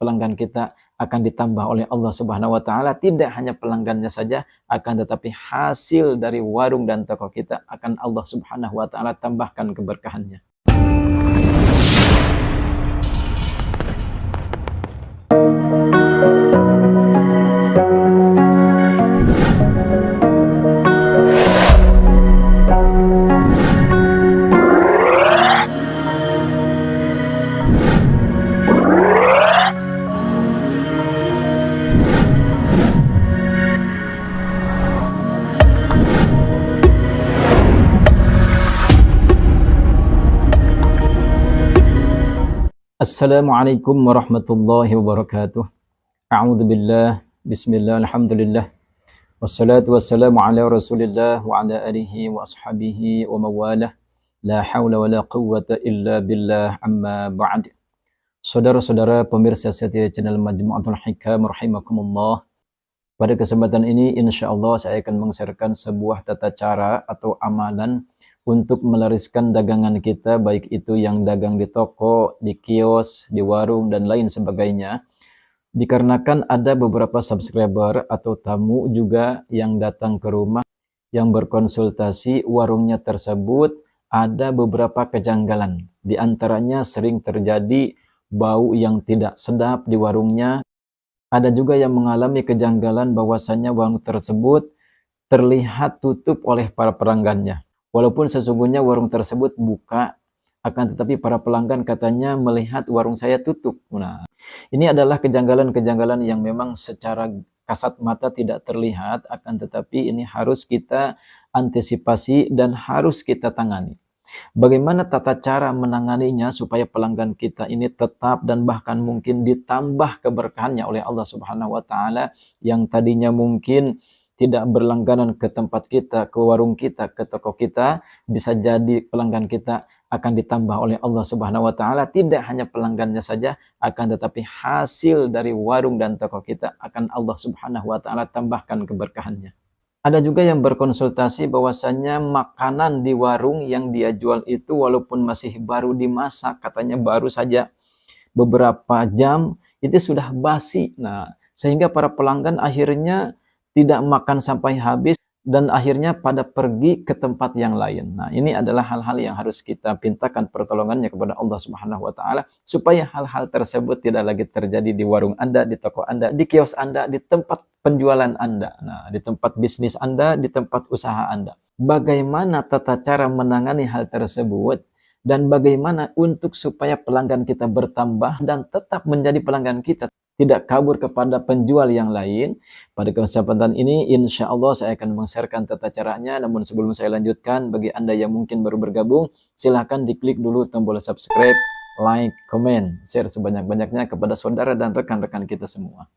pelanggan kita akan ditambah oleh Allah Subhanahu wa taala. Tidak hanya pelanggannya saja, akan tetapi hasil dari warung dan toko kita akan Allah Subhanahu wa taala tambahkan keberkahannya. Assalamualaikum warahmatullahi wabarakatuh. A'udzu billah, bismillah, alhamdulillah. Wassalatu wassalamu ala Rasulillah wa ala alihi wa ashabihi wa mawalah. La haula wa la quwwata illa billah, amma ba'd. Saudara-saudara pemirsa setia channel Majmu'atul Hikam rahimakumullah. Pada kesempatan ini insyaallah saya akan meng-sharekan sebuah tata cara atau amalan untuk melariskan dagangan kita, baik itu yang dagang di toko, di kios, di warung, dan lain sebagainya. Dikarenakan ada beberapa subscriber atau tamu juga yang datang ke rumah, yang berkonsultasi warungnya tersebut ada beberapa kejanggalan. Di antaranya sering terjadi bau yang tidak sedap di warungnya. Ada juga yang mengalami kejanggalan bahwasannya warung tersebut terlihat tutup oleh para pelanggannya. Walaupun sesungguhnya warung tersebut buka, akan tetapi para pelanggan katanya melihat warung saya tutup. Nah, ini adalah kejanggalan-kejanggalan yang memang secara kasat mata tidak terlihat, akan tetapi ini harus kita antisipasi dan harus kita tangani. Bagaimana tata cara menanganinya supaya pelanggan kita ini tetap dan bahkan mungkin ditambah keberkahannya oleh Allah Subhanahu wa taala, yang tadinya mungkin tidak berlangganan ke tempat kita, ke warung kita, ke toko kita, bisa jadi pelanggan kita akan ditambah oleh Allah Subhanahu wa taala. Tidak hanya pelanggannya saja, akan tetapi hasil dari warung dan toko kita akan Allah Subhanahu wa taala tambahkan keberkahannya. Ada juga yang berkonsultasi bahwasannya makanan di warung yang dia jual itu walaupun masih baru dimasak, katanya baru saja beberapa jam, itu sudah basi. Nah, sehingga para pelanggan akhirnya tidak makan sampai habis dan akhirnya pada pergi ke tempat yang lain. Nah, ini adalah hal-hal yang harus kita pintakan pertolongannya kepada Allah Subhanahu wa taala supaya hal-hal tersebut tidak lagi terjadi di warung Anda, di toko Anda, di kios Anda, di tempat penjualan Anda. Nah, di tempat bisnis Anda, di tempat usaha Anda. Bagaimana tata cara menangani hal tersebut dan bagaimana untuk supaya pelanggan kita bertambah dan tetap menjadi pelanggan kita, tidak kabur kepada penjual yang lain. Pada kesempatan ini insya Allah saya akan meng-sharekan tata caranya. Namun sebelum saya lanjutkan, bagi Anda yang mungkin baru bergabung, silahkan diklik dulu tombol subscribe, like, comment, share sebanyak-banyaknya kepada saudara dan rekan-rekan kita semua.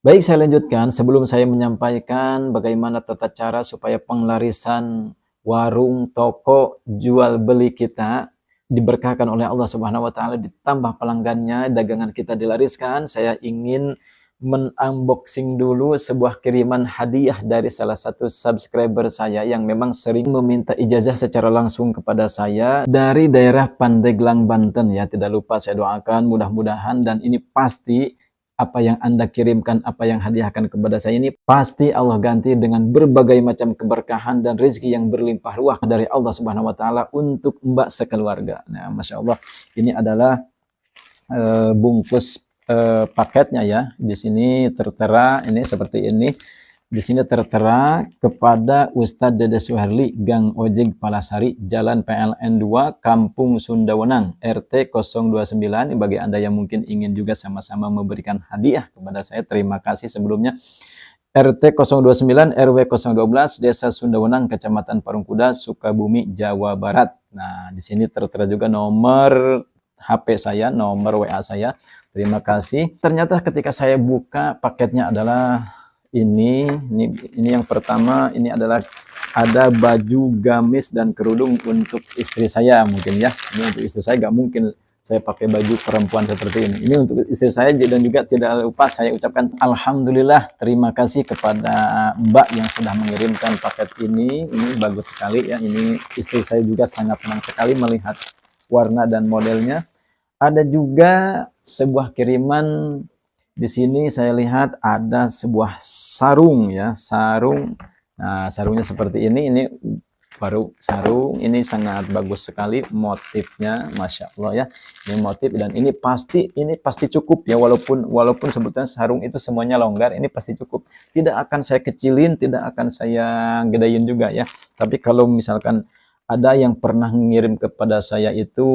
Baik, saya lanjutkan. Sebelum saya menyampaikan bagaimana tata cara supaya penglarisan warung, toko, jual beli kita diberkahkan oleh Allah Subhanahu wa taala, ditambah pelanggannya, dagangan kita dilariskan, saya ingin men-unboxing dulu sebuah kiriman hadiah dari salah satu subscriber saya yang memang sering meminta ijazah secara langsung kepada saya dari daerah Pandeglang, Banten ya. Tidak lupa saya doakan mudah-mudahan, dan ini pasti apa yang Anda kirimkan, apa yang hadiahkan kepada saya ini pasti Allah ganti dengan berbagai macam keberkahan dan rezeki yang berlimpah ruah dari Allah Subhanahu wa taala untuk Mbak sekeluarga. Nah, Masya Allah, ini adalah bungkus paketnya ya. Di sini tertera ini seperti ini. Di sini tertera kepada Ustadz Dede Suherli, Gang Ojek Palasari, Jalan PLN 2, Kampung Sundawenang, RT 029. Bagi Anda yang mungkin ingin juga sama-sama memberikan hadiah kepada saya, terima kasih sebelumnya. RT 029 RW 012, Desa Sundawenang, Kecamatan Parungkuda, Sukabumi, Jawa Barat. Nah, di sini tertera juga nomor HP saya, nomor WA saya. Terima kasih. Ternyata ketika saya buka paketnya adalah ini yang pertama. Ini adalah ada baju gamis dan kerudung untuk istri saya mungkin ya. Ini untuk istri saya, nggak mungkin saya pakai baju perempuan seperti ini. Ini untuk istri saya, dan juga tidak lupa saya ucapkan alhamdulillah, terima kasih kepada Mbak yang sudah mengirimkan paket ini. Ini bagus sekali ya. Ini istri saya juga sangat senang sekali melihat warna dan modelnya. Ada juga sebuah kiriman di sini saya lihat ada sebuah sarung ya, sarung. Nah, sarungnya seperti ini baru sarung, ini sangat bagus sekali motifnya, Masya Allah ya. Ini motif dan ini pasti cukup ya, walaupun sebetulnya sarung itu semuanya longgar, ini pasti cukup. Tidak akan saya kecilin, tidak akan saya gedein juga ya. Tapi kalau misalkan ada yang pernah mengirim kepada saya itu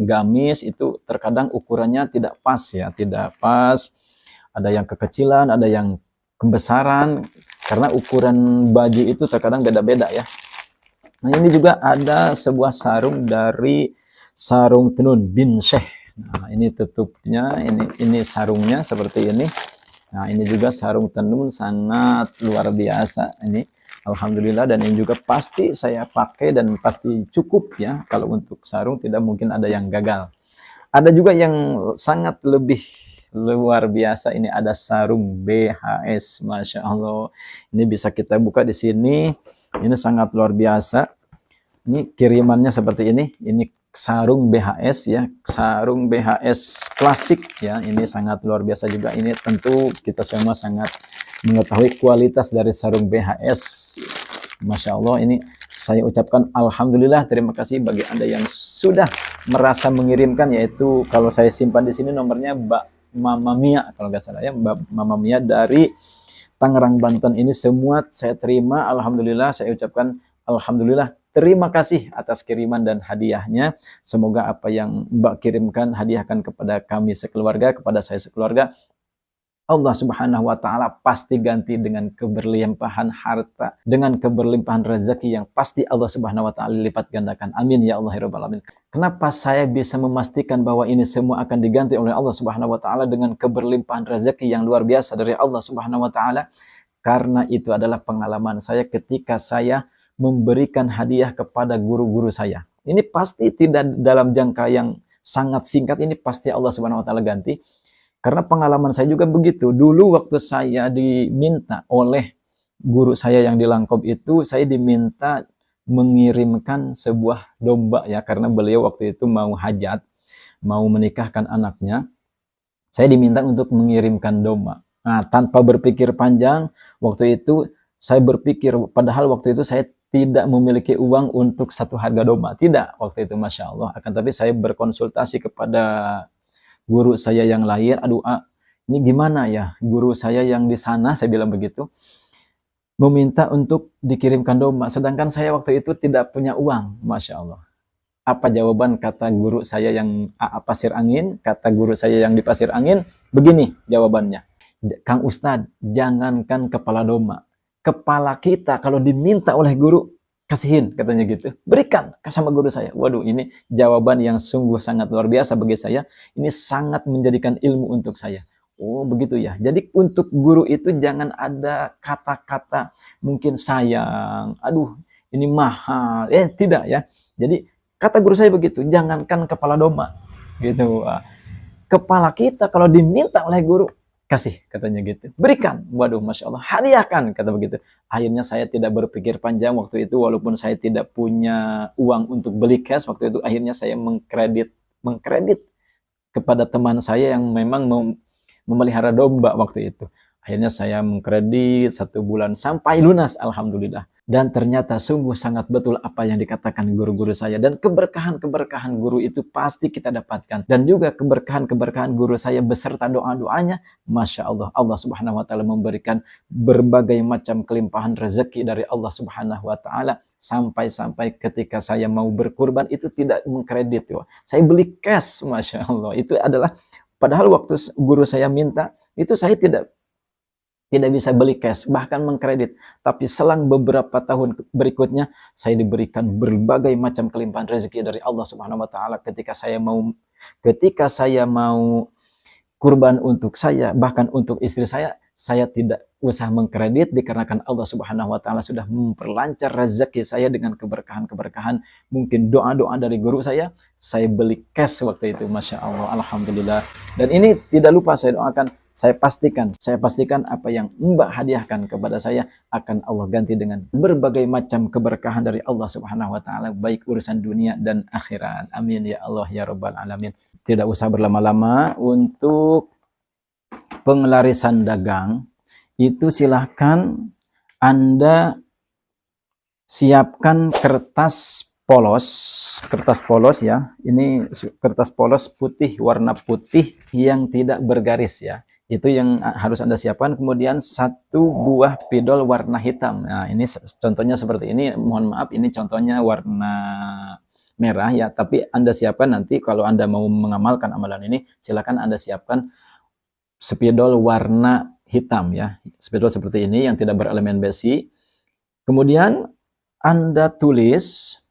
gamis, itu terkadang ukurannya tidak pas ya, tidak pas. Ada yang kekecilan, ada yang kebesaran, karena ukuran baju itu terkadang beda-beda ya. Nah, ini juga ada sebuah sarung dari sarung tenun bin Syekh. Nah, ini tutupnya, ini sarungnya seperti ini. Nah, ini juga sarung tenun sangat luar biasa ini. Alhamdulillah, dan ini juga pasti saya pakai dan pasti cukup ya. Kalau untuk sarung tidak mungkin ada yang gagal. Ada juga yang sangat lebih luar biasa, ini ada sarung BHS, Masya Allah. Ini bisa kita buka di sini. Ini sangat luar biasa. Ini kirimannya seperti ini sarung BHS ya, sarung BHS klasik ya. Ini sangat luar biasa juga. Ini tentu kita semua sangat mengetahui kualitas dari sarung BHS. Masya Allah, ini saya ucapkan Alhamdulillah, terima kasih bagi Anda yang sudah merasa mengirimkan, yaitu kalau saya simpan di sini nomornya Mbak Mama Mia, kalau nggak salah ya, Mbak Mama Mia dari Tangerang, Banten. Ini semua saya terima, Alhamdulillah, saya ucapkan Alhamdulillah. Terima kasih atas kiriman dan hadiahnya. Semoga apa yang Mbak kirimkan, hadiahkan kepada kami sekeluarga, kepada saya sekeluarga, Allah Subhanahu wa Ta'ala pasti ganti dengan keberlimpahan harta, dengan keberlimpahan rezeki yang pasti Allah Subhanahu wa Ta'ala lipat gandakan. Amin ya Allah ya Rabbal alamin. Kenapa saya bisa memastikan bahwa ini semua akan diganti oleh Allah Subhanahu wa Ta'ala dengan keberlimpahan rezeki yang luar biasa dari Allah Subhanahu wa Ta'ala? Karena itu adalah pengalaman saya ketika saya memberikan hadiah kepada guru-guru saya. Ini pasti tidak dalam jangka yang sangat singkat, ini pasti Allah Subhanahu wa Ta'ala ganti. Karena pengalaman saya juga begitu. Dulu waktu saya diminta oleh guru saya yang di Langkob itu, saya diminta mengirimkan sebuah domba ya, karena beliau waktu itu mau hajat, mau menikahkan anaknya. Saya diminta untuk mengirimkan domba. Nah, tanpa berpikir panjang, waktu itu saya berpikir, padahal waktu itu saya tidak memiliki uang untuk satu harga domba. Tidak, waktu itu Masya Allah. Akan tapi saya berkonsultasi kepada guru saya yang lain, ini gimana ya, guru saya yang di sana, saya bilang begitu, meminta untuk dikirimkan domba, sedangkan saya waktu itu tidak punya uang. Masya Allah. Apa jawaban kata guru saya yang Pasir Angin, kata guru saya yang di Pasir Angin, begini jawabannya, Kang Ustadz, jangankan kepala domba, kepala kita kalau diminta oleh guru, kasihin, katanya gitu. Berikan sama guru saya. Waduh, ini jawaban yang sungguh sangat luar biasa bagi saya. Ini sangat menjadikan ilmu untuk saya. Oh, begitu ya. Jadi untuk guru itu jangan ada kata-kata mungkin sayang, aduh, ini mahal. Tidak ya. Jadi kata guru saya begitu, jangankan kepala domba. Gitu. Kepala kita kalau diminta oleh guru, kasih, katanya gitu. Berikan. Waduh, Masya Allah. Hadiahkan, kata begitu. Akhirnya saya tidak berpikir panjang waktu itu, walaupun saya tidak punya uang untuk beli cash waktu itu, akhirnya saya mengkredit kepada teman saya yang memang memelihara domba waktu itu. Akhirnya saya mengkredit 1 bulan sampai lunas, Alhamdulillah. Dan ternyata sungguh sangat betul apa yang dikatakan guru-guru saya. Dan keberkahan-keberkahan guru itu pasti kita dapatkan. Dan juga keberkahan-keberkahan guru saya beserta doa-doanya. Masya Allah, Allah Subhanahu wa Ta'ala memberikan berbagai macam kelimpahan rezeki dari Allah Subhanahu wa Ta'ala. Sampai-sampai ketika saya mau berkurban itu tidak mengkredit. Saya beli cash, Masya Allah. Itu adalah, padahal waktu guru saya minta, itu saya tidak bisa beli cash, bahkan mengkredit. Tapi selang beberapa tahun berikutnya, saya diberikan berbagai macam kelimpahan rezeki dari Allah Subhanahu wa Ta'ala ketika saya mau kurban untuk saya, bahkan untuk istri saya tidak usah mengkredit dikarenakan Allah Subhanahu wa Ta'ala sudah memperlancar rezeki saya dengan keberkahan-keberkahan. Mungkin doa-doa dari guru saya beli cash waktu itu, Masya Allah, Alhamdulillah. Dan ini tidak lupa saya doakan, Saya pastikan apa yang Mbak hadiahkan kepada saya akan Allah ganti dengan berbagai macam keberkahan dari Allah Subhanahu wa taala, baik urusan dunia dan akhirat. Amin ya Allah ya rabbal alamin. Tidak usah berlama-lama untuk pengelarisan dagang. Itu silahkan Anda siapkan kertas polos ya. Ini kertas polos putih, warna putih yang tidak bergaris ya. Itu yang harus Anda siapkan. Kemudian 1 buah spidol warna hitam. Nah, ini contohnya seperti ini. Mohon maaf, ini contohnya warna merah ya. Tapi Anda siapkan nanti kalau Anda mau mengamalkan amalan ini, silakan Anda siapkan spidol warna hitam ya. Spidol seperti ini yang tidak berelemen besi. Kemudian Anda tulis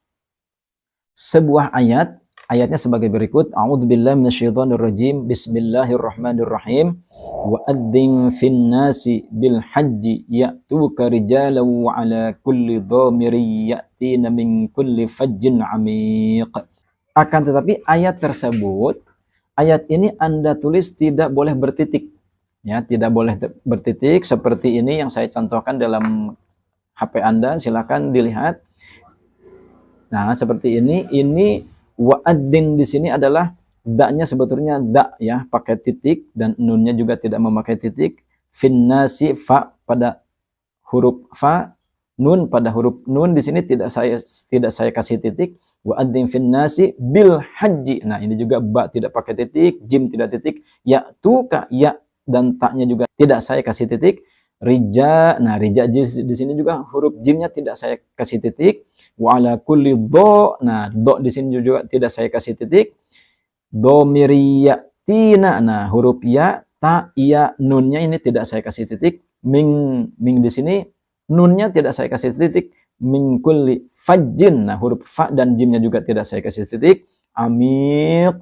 sebuah ayat. Ayatnya sebagai berikut. A'udzubillahi minasyaitonirrajim. Bismillahirrahmanirrahim. Wa adzin fin nasi bil hajji ya'tuka rijalan wa 'ala kulli dhamiri ya'tina min kulli fajjin 'amiq. Akan tetapi ayat tersebut, ayat ini Anda tulis tidak boleh bertitik. Ya, tidak boleh bertitik seperti ini yang saya contohkan dalam HP Anda, silakan dilihat. Nah, seperti ini wa'adzin di sini adalah da-nya sebetulnya da ya, pakai titik, dan nunnya juga tidak memakai titik. Finnasi fa pada huruf fa, nun pada huruf nun di sini tidak saya kasih titik. Wa'adzin finnasi bil haji. Nah, ini juga ba tidak pakai titik, jim tidak titik, ya tuka ya dan ta-nya juga tidak saya kasih titik. Rija, nah rija di sini juga huruf jimnya tidak saya kasih titik. Wa ala kulli do, nah do di sini juga tidak saya kasih titik. Domiriyatina, nah huruf ya, ta, ya, nunnya ini tidak saya kasih titik. Ming di sini nunnya tidak saya kasih titik. Min kulli fajjin, nah huruf fa dan jimnya juga tidak saya kasih titik. Amiq,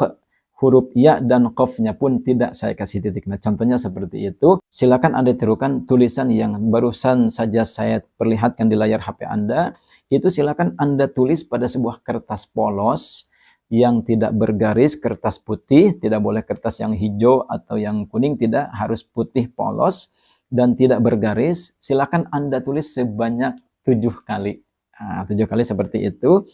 huruf ya dan qafnya pun tidak saya kasih titik. Nah, contohnya seperti itu. Silakan Anda tirukan tulisan yang barusan saja saya perlihatkan di layar HP Anda. Itu silakan Anda tulis pada sebuah kertas polos yang tidak bergaris, kertas putih, tidak boleh kertas yang hijau atau yang kuning, tidak, harus putih polos dan tidak bergaris. Silakan Anda tulis sebanyak 7 kali. Nah, 7 kali seperti itu.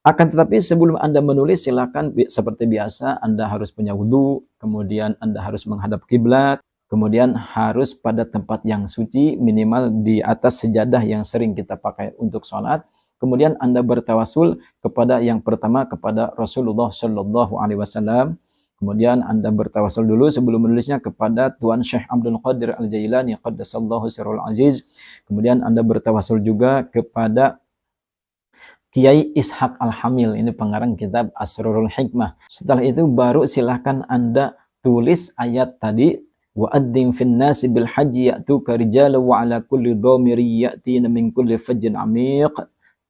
Akan tetapi sebelum Anda menulis, silakan seperti biasa Anda harus punya wudhu, kemudian Anda harus menghadap kiblat, kemudian harus pada tempat yang suci, minimal di atas sejadah yang sering kita pakai untuk sholat. Kemudian Anda bertawasul kepada yang pertama kepada Rasulullah Shallallahu Alaihi Wasallam. Kemudian Anda bertawasul dulu sebelum menulisnya kepada Tuan Syekh Abdul Qadir Al-Jailani Qaddasallahu Sirrul Aziz. Kemudian Anda bertawasul juga kepada Kiai Ishaq Al-Hamil, ini pengarang kitab Asrarul Hikmah. Setelah itu baru silahkan Anda tulis ayat tadi. Wa'adzim fin nasi bil haji ya'tuka rijalan wa ala kulli dhamiri ya'tina min kulli fajjin 'amiq.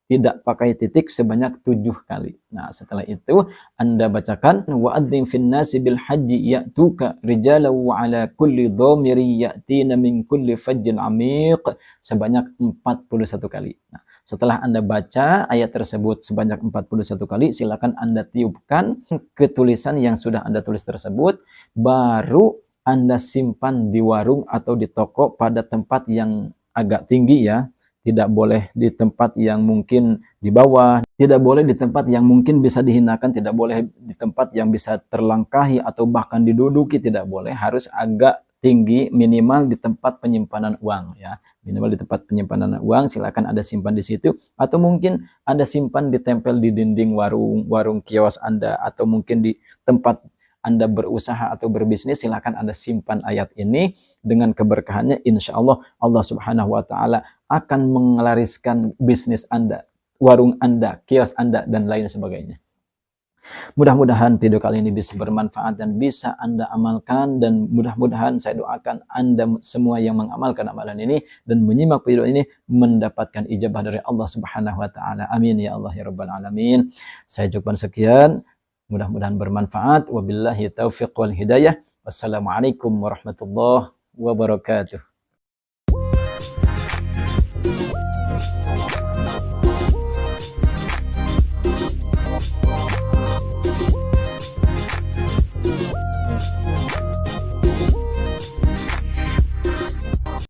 Tidak pakai titik sebanyak 7 kali. Nah, setelah itu Anda bacakan wa'adzim fin nasi bil haji ya'tuka rijalan wa ala kulli dhamiri ya'tina min kulli fajjin 'amiq sebanyak 41 kali. Nah, setelah Anda baca ayat tersebut sebanyak 41 kali, silakan Anda tiupkan ketulisan yang sudah Anda tulis tersebut, baru Anda simpan di warung atau di toko pada tempat yang agak tinggi ya. Tidak boleh di tempat yang mungkin di bawah, tidak boleh di tempat yang mungkin bisa dihinakan, tidak boleh di tempat yang bisa terlangkahi atau bahkan diduduki, tidak boleh, harus agak tinggi, minimal di tempat penyimpanan uang ya. Minimal di tempat penyimpanan uang, silakan Anda simpan di situ, atau mungkin Anda simpan ditempel di dinding warung kios Anda, atau mungkin di tempat Anda berusaha atau berbisnis, silakan Anda simpan ayat ini. Dengan keberkahannya insya Allah, Allah Subhanahu wa taala akan mengelariskan bisnis Anda, warung Anda, kios Anda, dan lain sebagainya. Mudah-mudahan video kali ini bisa bermanfaat dan bisa Anda amalkan, dan mudah-mudahan saya doakan Anda semua yang mengamalkan amalan ini dan menyimak video ini mendapatkan ijabah dari Allah Subhanahu wa taala. Amin ya Allah ya rabbal alamin. Saya cukupkan sekian. Mudah-mudahan bermanfaat. Wabillahi taufiq wal hidayah. Wassalamualaikum warahmatullahi wabarakatuh.